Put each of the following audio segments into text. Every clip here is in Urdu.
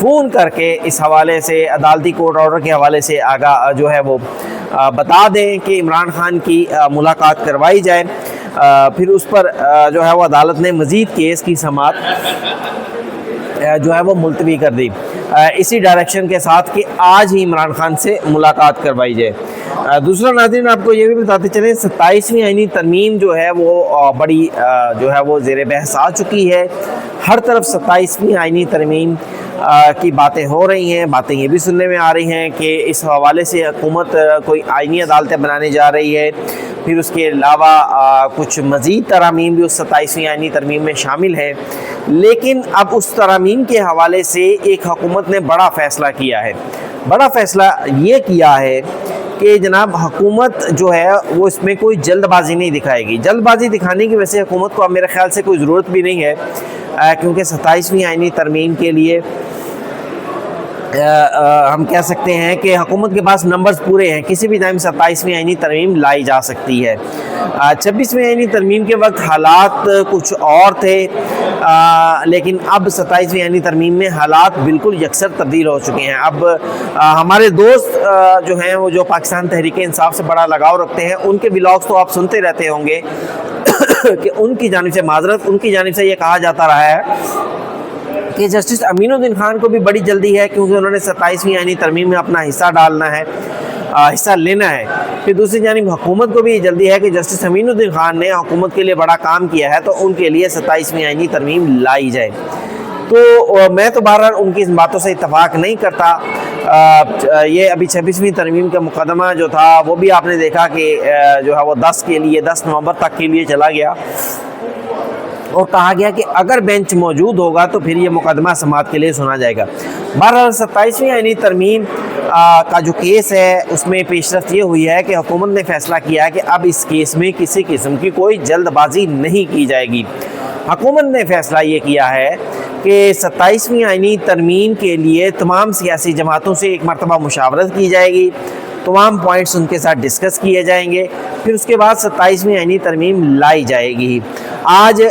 فون کر کے اس حوالے سے عدالتی کورٹ آرڈر کے حوالے سے آگاہ جو ہے وہ بتا دیں کہ عمران خان کی ملاقات کروائی جائے، پھر اس پر جو ہے وہ عدالت نے مزید کیس کی سماعت جو ہے وہ ملتوی کر دی، اسی ڈائریکشن کے ساتھ کہ آج ہی عمران خان سے ملاقات کروائی جائے۔ دوسرا ناظرین آپ کو یہ بھی بتاتے چلیں 27ویں آئینی ترمیم جو ہے وہ بڑی جو ہے وہ زیر بحث آ چکی ہے، ہر طرف 27ویں آئینی ترمیم کی باتیں ہو رہی ہیں، باتیں یہ بھی سننے میں آ رہی ہیں کہ اس حوالے سے حکومت کوئی آئینی عدالتیں بنانے جا رہی ہے، پھر اس کے علاوہ کچھ مزید ترامیم بھی اس 27ویں آئینی ترمیم میں شامل ہے۔ لیکن اب اس ترامیم کے حوالے سے ایک حکومت نے بڑا فیصلہ کیا ہے، بڑا فیصلہ یہ کیا ہے کہ جناب حکومت جو ہے وہ اس میں کوئی جلد بازی نہیں دکھائے گی۔ جلد بازی دکھانے کی وجہ سے حکومت کو اب میرے خیال سے کوئی ضرورت بھی نہیں ہے، کیونکہ 27ویں آئینی ترمیم کے لیے ہم کہہ سکتے ہیں کہ حکومت کے پاس نمبرز پورے ہیں، کسی بھی ٹائم 27ویں آئینی ترمیم لائی جا سکتی ہے۔ 26ویں آئینی ترمیم کے وقت حالات کچھ اور تھے، لیکن اب 27ویں آئینی ترمیم میں حالات بالکل یکسر تبدیل ہو چکے ہیں۔ اب ہمارے دوست جو ہیں وہ جو پاکستان تحریک انصاف سے بڑا لگاؤ رکھتے ہیں، ان کے ولاگز تو آپ سنتے رہتے ہوں گے کہ ان کی جانب سے معذرت، ان کی جانب سے یہ کہا جاتا رہا ہے کہ جسٹس امین الدین خان کو بھی بڑی جلدی ہے، کیونکہ انہوں نے 27ویں آئینی ترمیم میں اپنا حصہ ڈالنا ہے، حصہ لینا ہے۔ پھر دوسری جانب حکومت کو بھی جلدی ہے کہ جسٹس امین الدین خان نے حکومت کے لیے بڑا کام کیا ہے، تو ان کے لیے 27ویں آئینی ترمیم لائی جائے۔ تو میں تو بہرحال ان کی اس باتوں سے اتفاق نہیں کرتا۔ یہ ابھی 26ویں ترمیم کا مقدمہ جو تھا وہ بھی آپ نے دیکھا کہ جو ہے وہ 10 نومبر تک کے لیے چلا گیا، اور کہا گیا کہ اگر بینچ موجود ہوگا تو پھر یہ مقدمہ سماعت کے لیے سنا جائے گا۔ بہرحال 27ویں آئینی ترمیم کا جو کیس ہے اس میں پیش رفت یہ ہوئی ہے کہ حکومت نے فیصلہ کیا ہے کہ اب اس کیس میں کسی قسم کی کوئی جلد بازی نہیں کی جائے گی۔ حکومت نے فیصلہ یہ کیا ہے کہ 27ویں آئینی ترمیم کے لیے تمام سیاسی جماعتوں سے ایک مرتبہ مشاورت کی جائے گی، تمام پوائنٹس ان کے ساتھ ڈسکس کیے جائیں گے، پھر اس کے بعد 27ویں آئینی ترمیم لائی جائے گی۔ آج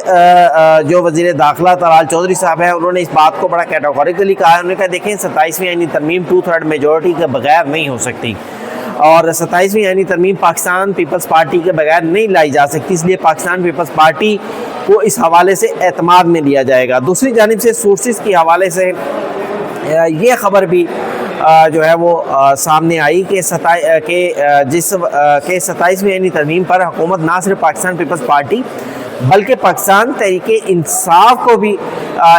جو وزیر داخلہ طلال چودھری صاحب ہیں، انہوں نے اس بات کو بڑا کیٹاگوریکلی کہا ہے، انہوں نے کہا دیکھیں 27ویں آئینی ترمیم 2/3 میجورٹی کے بغیر نہیں ہو سکتی، اور 27ویں آئینی ترمیم پاکستان پیپلز پارٹی کے بغیر نہیں لائی جا سکتی، اس لیے پاکستان پیپلز پارٹی کو اس حوالے سے اعتماد میں لیا جائے گا۔ دوسری جانب سے سورسز کے حوالے سے یہ خبر بھی جو ہے وہ سامنے آئی کہ 27ویں آئینی ترمیم پر حکومت نہ صرف پاکستان پیپلز پارٹی بلکہ پاکستان تحریک انصاف کو بھی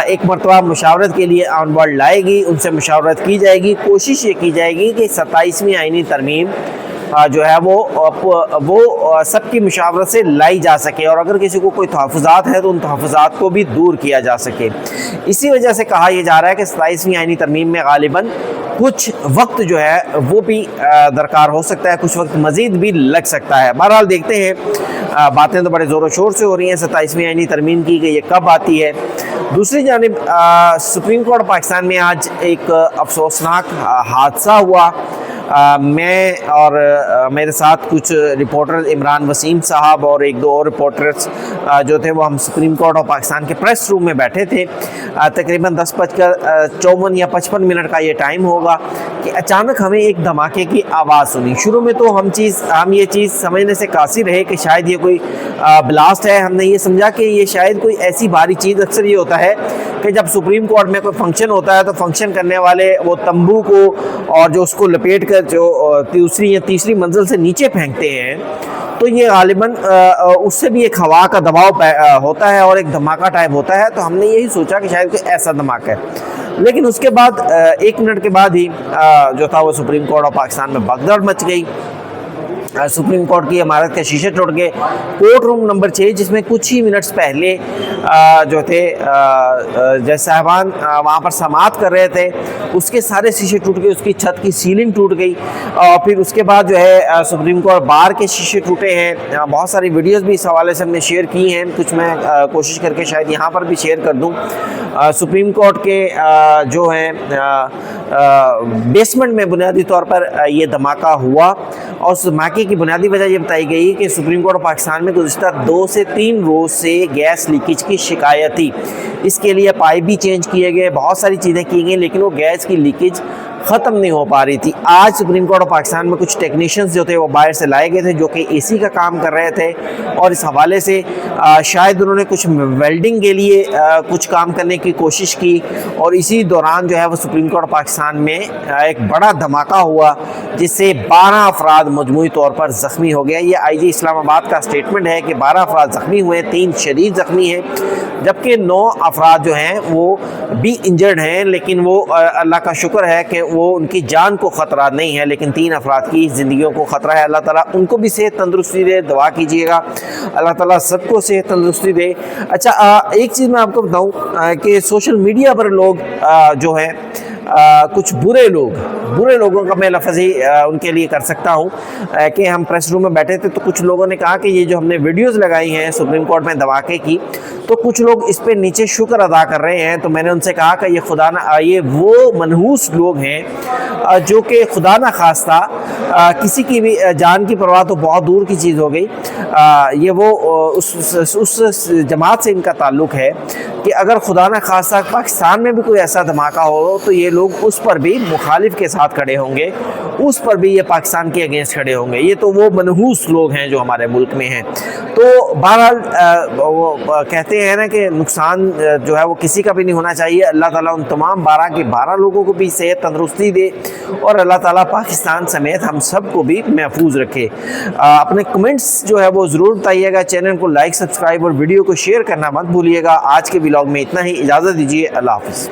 ایک مرتبہ مشاورت کے لیے آن بورڈ لائے گی، ان سے مشاورت کی جائے گی، کوشش یہ کی جائے گی کہ 27ویں آئینی ترمیم جو ہے وہ سب کی مشاورت سے لائی جا سکے، اور اگر کسی کو کوئی تحفظات ہے تو ان تحفظات کو بھی دور کیا جا سکے۔ اسی وجہ سے کہا یہ جا رہا ہے کہ 27ویں آئینی ترمیم میں غالباً کچھ وقت جو ہے وہ بھی درکار ہو سکتا ہے، کچھ وقت مزید بھی لگ سکتا ہے۔ بہرحال دیکھتے ہیں، باتیں تو بڑے زور و شور سے ہو رہی ہیں 27ویں آئینی ترمیم کی کہ یہ کب آتی ہے۔ دوسری جانب سپریم کورٹ پاکستان میں آج ایک افسوسناک حادثہ ہوا۔ میں اور میرے ساتھ کچھ رپورٹر عمران وسیم صاحب اور ایک دو اور رپورٹرز جو تھے وہ ہم سپریم کورٹ آف پاکستان کے پریس روم میں بیٹھے تھے۔ تقریباً 10:54 یا 55 کا یہ ٹائم ہوگا کہ اچانک ہمیں ایک دھماکے کی آواز سنی۔ شروع میں تو ہم یہ چیز سمجھنے سے قاصر رہے کہ شاید یہ کوئی بلاسٹ ہے۔ ہم نے یہ سمجھا کہ یہ شاید کوئی ایسی بھاری چیز، اکثر یہ ہوتا ہے کہ جب سپریم کورٹ میں کوئی فنکشن ہوتا ہے تو فنکشن کرنے والے وہ تمبو کو اور جو اس کو لپیٹ کر جو دوسری یا تیسری منزل سے نیچے پھینکتے ہیں، تو یہ غالباً اس سے بھی ایک ہوا کا دباؤ ہوتا ہے اور ایک دھماکہ ٹائپ ہوتا ہے، تو ہم نے یہی سوچا کہ شاید کوئی ایسا دھماکہ ہے۔ لیکن اس کے بعد 1 منٹ کے بعد ہی جو تھا وہ سپریم کورٹ آف پاکستان میں بھگدڑ مچ گئی۔ سپریم کورٹ کی عمارت کے شیشے ٹوٹ گئے۔ کورٹ روم نمبر 6 جس میں کچھ ہی منٹس پہلے جو تھے جج صاحبان وہاں پر سماعت کر رہے تھے، اس کے سارے شیشے ٹوٹ گئے، اس کی چھت کی سیلنگ ٹوٹ گئی، اور پھر اس کے بعد جو ہے سپریم کورٹ بار کے شیشے ٹوٹے ہیں۔ بہت ساری ویڈیوز بھی اس حوالے سے ہم نے شیئر کی ہیں، کچھ میں کوشش کر کے شاید یہاں پر بھی شیئر کر دوں۔ سپریم کورٹ کے جو ہیں بیسمنٹ میں بنیادی طور پر یہ دھماکہ ہوا، اور اس دھماکے کی بنیادی وجہ یہ بتائی گئی کہ سپریم کورٹ آف پاکستان میں گزشتہ 2 سے 3 روز سے گیس لیکیج کی شکایت تھی. اس کے لیے پائپ بھی چینج کیے گئے, بہت ساری چیزیں کی گئیں, لیکن وہ گیس کی لیکیج ختم نہیں ہو پا رہی تھی. آج سپریم کورٹ آف پاکستان میں کچھ ٹیکنیشینز جو تھے وہ باہر سے لائے گئے تھے جو کہ اے سی کا کام کر رہے تھے, اور اس حوالے سے شاید انہوں نے کچھ ویلڈنگ کے لیے کچھ کام کرنے کی کوشش کی, اور اسی دوران جو ہے وہ سپریم کورٹ آف پاکستان میں ایک بڑا دھماکہ ہوا جس سے 12 افراد مجموعی طور پر زخمی ہو گئے. یہ آئی جی اسلام آباد کا سٹیٹمنٹ ہے کہ 12 افراد زخمی ہوئے, 3 شدید زخمی ہیں, جبکہ 9 افراد جو ہیں وہ بھی انجرڈ ہیں, لیکن وہ اللہ کا شکر ہے کہ وہ ان کی جان کو خطرہ نہیں ہے, لیکن 3 افراد کی زندگیوں کو خطرہ ہے. اللہ تعالیٰ ان کو بھی صحت تندرستی دے, دعا کیجیے گا اللہ تعالیٰ سب کو صحت تندرستی دے. اچھا ایک چیز میں آپ کو بتاؤں کہ سوشل میڈیا پر لوگ جو ہیں کچھ برے لوگوں کا میں لفظ ہی ان کے لیے کر سکتا ہوں کہ ہم پریس روم میں بیٹھے تھے تو کچھ لوگوں نے کہا کہ یہ جو ہم نے ویڈیوز لگائی ہیں سپریم کورٹ میں دھماکے کی, تو کچھ لوگ اس پہ نیچے شکر ادا کر رہے ہیں. تو میں نے ان سے کہا کہ یہ وہ منحوس لوگ ہیں جو کہ خدا نہ خواستہ کسی کی بھی جان کی پرواہ تو بہت دور کی چیز ہو گئی, یہ وہ اس جماعت سے ان کا تعلق ہے کہ اگر خدا نہ خواستہ پاکستان میں بھی کوئی ایسا دھماکہ ہو تو یہ لوگ اس پر بھی مخالف کے ساتھ کھڑے ہوں گے, اس پر بھی یہ پاکستان کے اگینسٹ کھڑے ہوں گے. یہ تو وہ منحوس لوگ ہیں جو ہمارے ملک میں ہیں. تو بہرحال وہ کہتے ہیں نا کہ نقصان جو ہے وہ کسی کا بھی نہیں ہونا چاہیے. اللہ تعالیٰ ان تمام 12 کے 12 لوگوں کو بھی صحت تندرستی دے, اور اللہ تعالیٰ پاکستان سمیت ہم سب کو بھی محفوظ رکھے. اپنے کمنٹس جو ہے وہ ضرور بتائیے گا, چینل کو لائک سبسکرائب اور ویڈیو کو شیئر کرنا مت بھولیے گا. آج کے ولاگ میں اتنا ہی, اجازت دیجیے, اللہ حافظ.